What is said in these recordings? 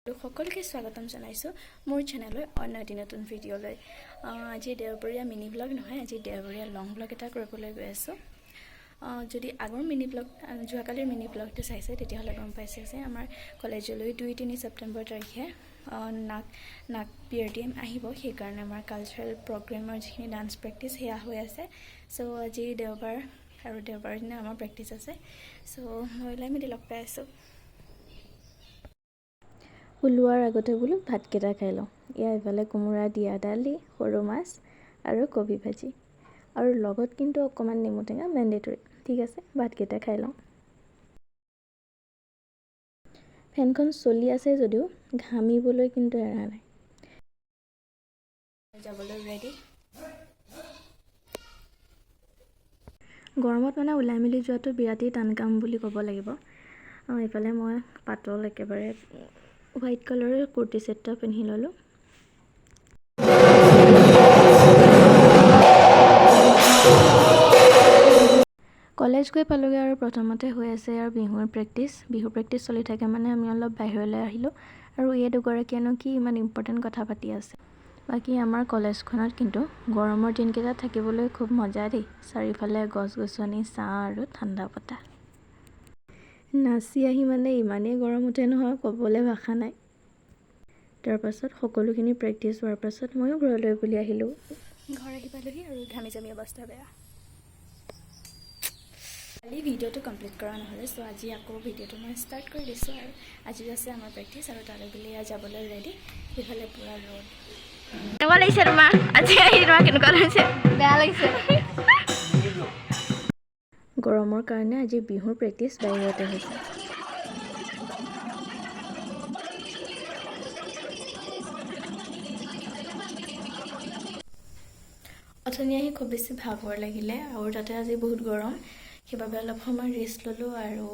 সকলকে স্বাগতম জনাইছো মোৰ চেনেলৰ অন্য এটি নতুন ভিডিঅ'লৈ। আজি দেওবৰীয়া মিনি ব্লগ নহয়, আজি দেওবৰীয়া লং ব্লগ এটা কৰিবলৈ গৈ আছো। যদি আগৰ মিনি ব্লগ যোৱাকালিৰ মিনি ব্লগটো চাইছে তেতিয়াহ'লে গম পাইছে যে আমাৰ কলেজলৈ 2-3 ছেপ্টেম্বৰ তাৰিখে নাক PRDM আহিব। সেইকাৰণে আমাৰ কালচাৰেল প্ৰগ্ৰেমৰ যিখিনি ডান্স প্ৰেক্টিছ সেয়া হৈ আছে। চ' আজি দেওবাৰ আৰু দেওবাৰৰ দিনা আমাৰ প্ৰেক্টিছ আছে। চ' মই ওলাই মেলি লগ পাই আছোঁ। ওলোৱাৰ আগতে বোলো ভাতকেইটা খাই লওঁ। ইফালে কোমোৰা দিয়া দালি, সৰু মাছ আৰু কবি ভাজি, আৰু লগত কিন্তু অকণমান নেমু টেঙা মেণ্ডেটৰী। ঠিক আছে, ভাতকেইটা খাই লওঁ। ফেনখন চলি আছে যদিও ঘামিবলৈ কিন্তু এৰা নাই। যাবলৈ ৰেডি। গৰমত মানে ওলাই মেলি যোৱাটো বিৰাটেই টান কাম বুলি ক'ব লাগিব। এইফালে মই পাতল একেবাৰে হোৱাইট কালাৰৰ কুৰ্তি ছেট এটা পিন্ধি ল'লোঁ। কলেজ গৈ পালোঁগৈ আৰু প্ৰথমতে হৈ আছে আৰু বিহু প্ৰেক্টিছ চলি থাকে মানে আমি অলপ বাহিৰলৈ আহিলোঁ। আৰু এই দুগৰাকীয়েনো কি ইমান ইম্পৰ্টেণ্ট কথা পাতি আছে। বাকী আমাৰ কলেজখনত কিন্তু গৰমৰ দিনকেইটাত থাকিবলৈ খুব মজা দেই। চাৰিওফালে গছ-গছনি, ছাঁ আৰু ঠাণ্ডা বতাহ। নাচি আহি মানে ইমানেই গৰম উঠে নহয়, ক'বলৈ ভাষা নাই। তাৰপাছত সকলোখিনি প্ৰেক্টিছ হোৱাৰ পাছত ময়ো ঘৰলৈ বুলি আহিলোঁ। ঘৰ আহি পালোহি আৰু ঘামি জামি অৱস্থা বেয়া। কালি ভিডিঅ'টো কমপ্লিট কৰা নহ'লে, চ' আজি আকৌ ভিডিঅ'টো মই ষ্টাৰ্ট কৰি দিছোঁ। আৰু আজি আছে আমাৰ প্ৰেক্টিছ আৰু তালৈ বুলি যাবলৈ ৰেডি। সেইফালে পূৰা ৰ'দ। কেনেকুৱা লাগিছে তোমাৰ? আজি আহি তোমাৰ কেনেকুৱা লাগিছে? বেয়া লাগিছে। গৰমৰ কাৰণে আজি বিহুৰ প্ৰেক্টিছ বাহিৰতে হৈছে। অথনি আহি খুব বেছি ভাগৰ লাগিলে আৰু তাতে আজি বহুত গৰম। সেইবাবে অলপ সময় ৰেষ্ট ল'লোঁ আৰু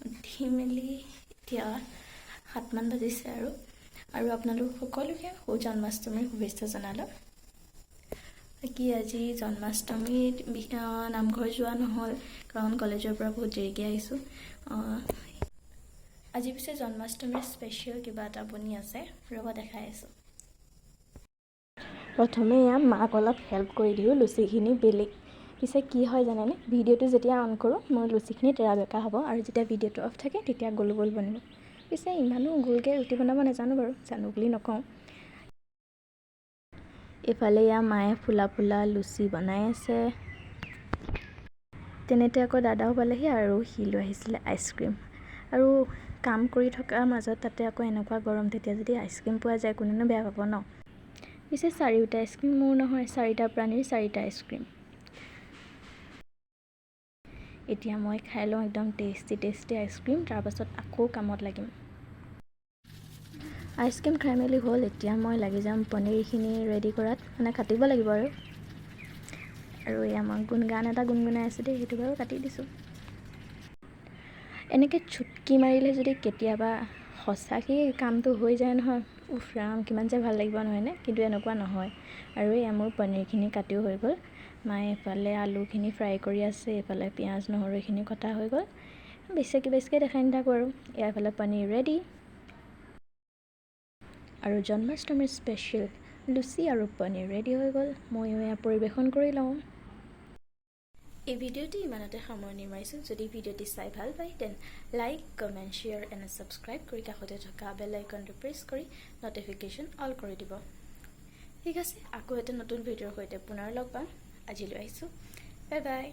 উঠি মেলি এতিয়া 7মান বাজিছে আৰু আপোনালোক সকলোকে জন্মাষ্টমীৰ শুভেচ্ছা জনালোঁ। বাকী আজি জন্মাষ্টমীত নামঘৰ যোৱা নহ'ল, কাৰণ কলেজৰ পৰা বহুত দেৰিকৈ আহিছোঁ। আজি পিছে জন্মাষ্টমীৰ স্পেচিয়েল কিবা এটা বনি আছে, ৰ'ব দেখাই আছোঁ। প্ৰথমে মাক অলপ হেল্প কৰি দিওঁ লুচিখিনি বেলি। পিছে কি হয় জানেনে, ভিডিঅ'টো যেতিয়া অন কৰোঁ মোৰ লুচিখিনি তেৰা বেকা হ'ব, আৰু যেতিয়া ভিডিঅ'টো অফ থাকে তেতিয়া গোল গোল বনিব। পিছে ইমানো গোলকৈ ৰুটি বনাব নাজানো বাৰু, জানো বুলি নকওঁ। এইফালে মায়ে ফুলা ফুলা লুচি বনাই আছে। তেনেতে আকৌ দাদাও পালেহি আৰু সি লৈ আহিছিলে আইচক্ৰীম। আৰু কাম কৰি থকাৰ মাজত তাতে আকৌ এনেকুৱা গৰম, তেতিয়া যদি আইচক্ৰীম পোৱা যায় কোনেনো বেয়া পাব ন। পিছে 4টা আইচক্ৰীম মোৰ নহয়, 4টা প্ৰাণীৰ 4টা আইচক্ৰীম। এতিয়া মই খাই লওঁ একদম টেষ্টি আইচক্ৰীম, তাৰপাছত আকৌ কামত লাগিম। আইচক্ৰীম খাই মেলি হ'ল, এতিয়া মই লাগি যাম পনীৰখিনি ৰেডি কৰাত, মানে কাটিব লাগিব আৰু আমাক গান এটা গুণগুণাই আছে দেই, সেইটো বাৰু কাটি দিছোঁ। এনেকৈ চুটকি মাৰিলে যদি কেতিয়াবা সঁচাকেই কামটো হৈ যায় নহয়, উফ ৰাম কিমান যে ভাল লাগিব নহয়নে? কিন্তু এনেকুৱা নহয়। আৰু মোৰ পনীৰখিনি কাটিও হৈ গ'ল। মায়ে এফালে আলুখিনি ফ্ৰাই কৰি আছে, এইফালে পিঁয়াজ নহৰু এইখিনি কটা হৈ গ'ল। বেছিকৈ দেখাই নাথাকোঁ আৰু এইফালে পনীৰ ৰেডি। আৰু জন্মাষ্টমীৰ স্পেচিয়েল লুচি আৰু পনীৰ ৰেডি হৈ গ'ল। ময়ো পৰিৱেশন কৰি লওঁ। এই ভিডিঅ'টি ইমানতে সামৰণি মাৰিছোঁ। যদি ভিডিঅ'টি চাই ভাল পায় তেন like, comment, share and subscribe কৰি কাষতে থকা বেল আইকনটো প্ৰেছ কৰি ন'টিফিকেশ্যন অল কৰি দিব। ঠিক আছে, আকৌ এটা নতুন ভিডিঅ'ৰ সৈতে পুনৰ লগ পাম। আজিলৈ আহিছোঁ, বাই বাই।